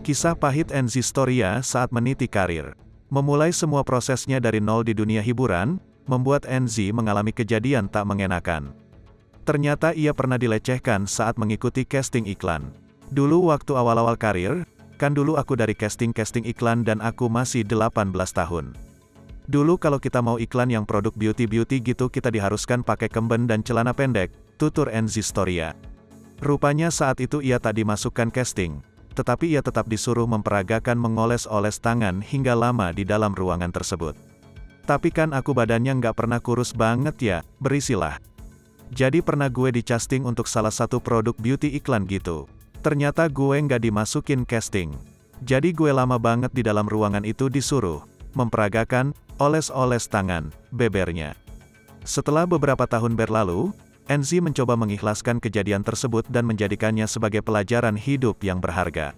Kisah pahit Enzi Storia saat meniti karir. Memulai semua prosesnya dari nol di dunia hiburan, membuat Enzi mengalami kejadian tak mengenakan. Ternyata ia pernah dilecehkan saat mengikuti casting iklan. Dulu waktu awal-awal karir, kan dulu aku dari casting-casting iklan dan aku masih 18 tahun. Dulu kalau kita mau iklan yang produk beauty-beauty gitu kita diharuskan pakai kemben dan celana pendek, tutur Enzi Storia. Rupanya saat itu ia tak dimasukkan casting, tetapi ia tetap disuruh memperagakan mengoles-oles tangan hingga lama di dalam ruangan tersebut. Tapi kan aku badannya nggak pernah kurus banget ya, berisilah. Jadi pernah gue di casting untuk salah satu produk beauty iklan gitu. Ternyata gue nggak dimasukin casting. Jadi gue lama banget di dalam ruangan itu disuruh memperagakan, oles-oles tangan, bebernya. Setelah beberapa tahun berlalu, Enzi mencoba mengikhlaskan kejadian tersebut dan menjadikannya sebagai pelajaran hidup yang berharga.